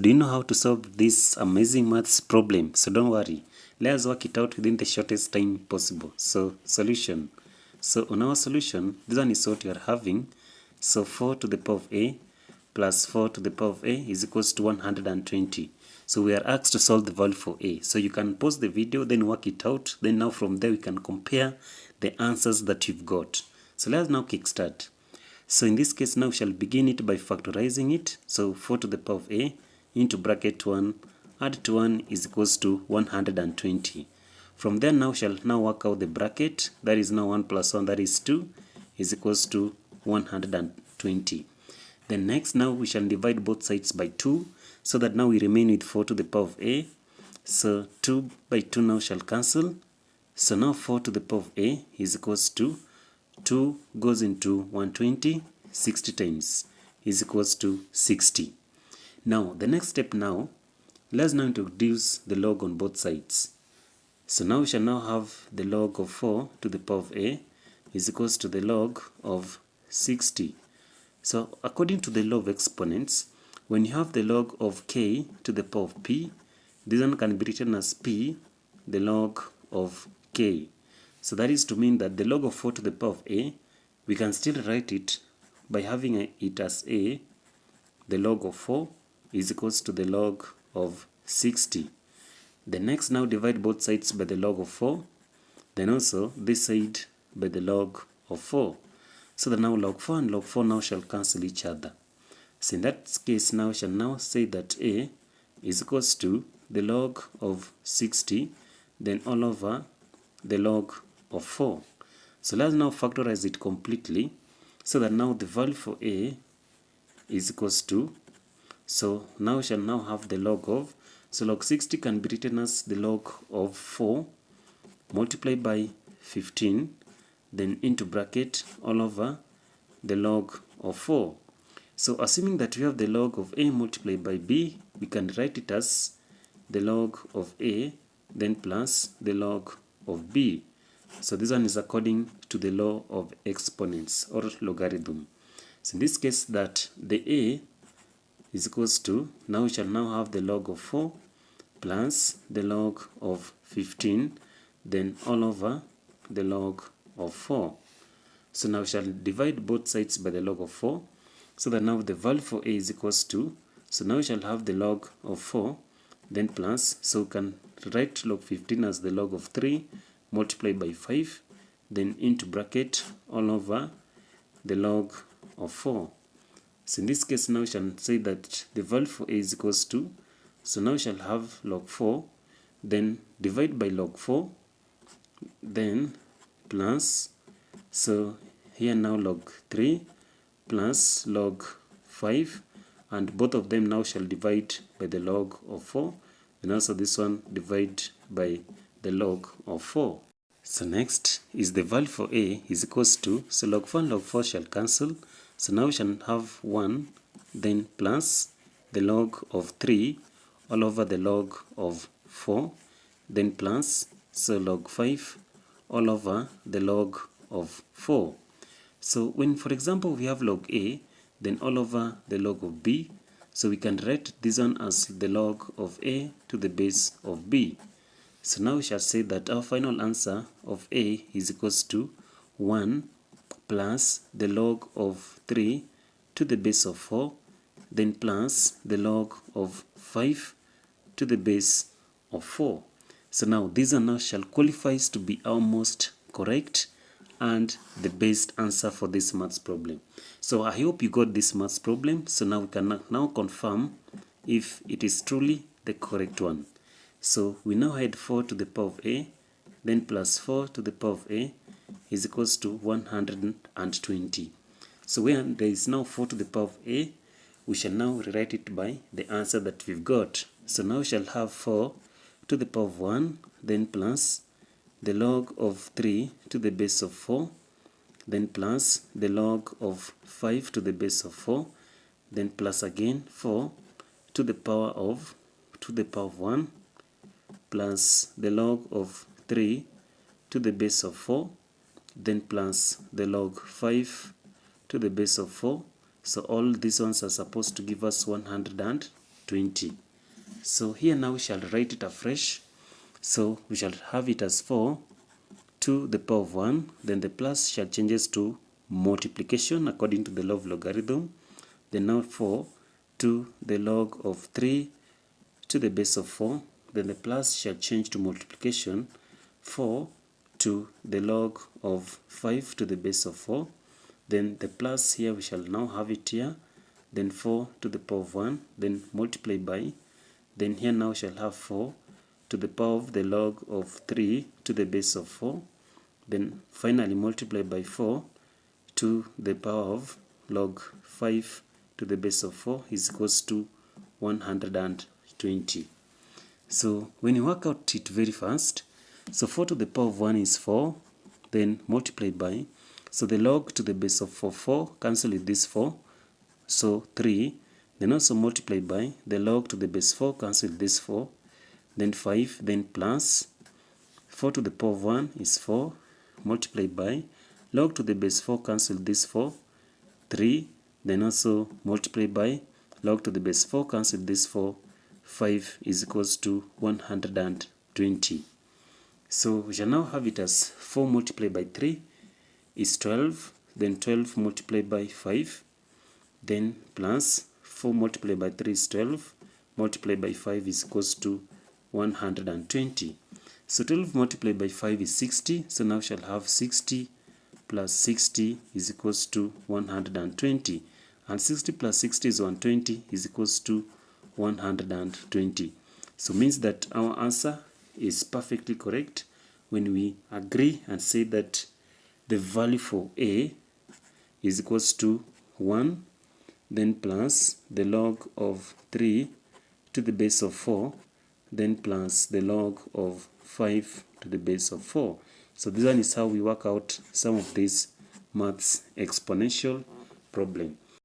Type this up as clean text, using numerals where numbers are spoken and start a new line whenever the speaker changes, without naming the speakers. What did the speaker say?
Do you know how to solve this amazing maths problem? So don't worry. Let's work it out within the shortest time possible. So solution. So on our solution, this one is what you are having. So 4 to the power of a plus 4 to the power of a is equals to 120. So we are asked to solve the value for a. So you can pause the video, then work it out. Then now from there we can compare the answers that you've got. So let's now kickstart. So in this case now we shall begin it by factorizing it. So 4 to the power of a into bracket 1, add to 1 is equals to 120. From there now shall now work out the bracket, that is now 1 plus 1, that is 2, is equals to 120. Then next now we shall divide both sides by 2, so that now we remain with 4 to the power of a. So 2 by 2 now shall cancel. So now 4 to the power of a is equals to 2 goes into 120, 60 times is equals to 60. Now, the next step now, let's now introduce the log on both sides. So now we shall now have the log of 4 to the power of a is equals to the log of 60. So according to the law of exponents, when you have the log of k to the power of p, this one can be written as p, the log of k. So that is to mean that the log of 4 to the power of a, we can still write it by having it as a, the log of 4 is equals to the log of 60. The next now divide both sides by the log of 4, then also this side by the log of 4. So that now log 4 and log 4 now shall cancel each other. So in that case now shall now say that a is equals to the log of 60, then all over the log of 4. So let's now factorize it completely, so that now the value for a is equals to, so now we shall now have the log of, so log 60 can be written as the log of 4 multiplied by 15, then into bracket all over the log of 4. So assuming that we have the log of a multiplied by b, we can write it as the log of a, then plus the log of b. So this one is according to the law of exponents or logarithm. So in this case that the a is equals to, now we shall now have the log of 4 plus the log of 15, then all over the log of 4. So now we shall divide both sides by the log of 4, so that now the value for a is equals to, so now we shall have the log of 4, then plus, so we can write log 15 as the log of 3 multiplied by 5, then into bracket all over the log of 4. So in this case now we shall say that the value for a is equals to, so now we shall have log 4, then divide by log 4, then plus, so here now log 3 plus log 5, and both of them now shall divide by the log of 4, and also this one divide by the log of 4. So next is the value for a is equals to, so log 4 and log 4 shall cancel. So now we shall have 1, then plus the log of 3 all over the log of 4, then plus, so log 5 all over the log of 4. So when, for example, we have log a, then all over the log of b, so we can write this one as the log of a to the base of b. So now we shall say that our final answer of a is equals to 1 plus the log of 3 to the base of 4, then plus the log of 5 to the base of 4. So now these are now shall qualifies to be almost correct and the best answer for this maths problem. So I hope you got this maths problem. So now we can now confirm if it is truly the correct one. So we now had 4 to the power of a, then plus 4 to the power of a is equals to 120. So when there is now 4 to the power of a, we shall now rewrite it by the answer that we've got. So now we shall have 4 to the power of 1, then plus the log of 3 to the base of 4, then plus the log of 5 to the base of 4, then plus again 4 to the power of 1, plus the log of 3 to the base of 4, then plus the log 5 to the base of 4. So all these ones are supposed to give us 120. 120. So here now we shall write it afresh. So we shall have it as 4 to the power of 1, then the plus shall changes to multiplication according to the law of logarithm. Then now 4 to the log of 3 to the base of 4, then the plus shall change to multiplication, 4 to the log of 5 to the base of 4, then the plus here we shall now have it here, then 4 to the power of 1, then multiply by, then here now we shall have 4 to the power of the log of 3 to the base of 4, then finally multiply by 4 to the power of log 5 to the base of 4 is equals to 120. So when you work out it very fast, so 4 to the power of 1 is 4, then multiply by, so the log to the base of 4 cancel with this 4, so 3, then also multiply by, the log to the base 4 cancel with this 4, then 5, then plus, 4 to the power of 1 is 4, multiply by, log to the base 4 cancel this 4, 3, then also multiply by, log to the base 4 cancel this 4, 5 is equals to 120. So we shall now have it as 4 multiplied by 3 is 12, then 12 multiplied by 5, then plus 4 multiplied by 3 is 12, multiplied by 5 is equals to 120. So 12 multiplied by 5 is 60, so now we shall have 60 plus 60 is equals to 120, and 60 plus 60 is 120 is equals to 120. So means that our answer is perfectly correct when we agree and say that the value for A is equals to 1, then plus the log of 3 to the base of 4, then plus the log of 5 to the base of 4. So this one is how we work out some of these maths exponential problem.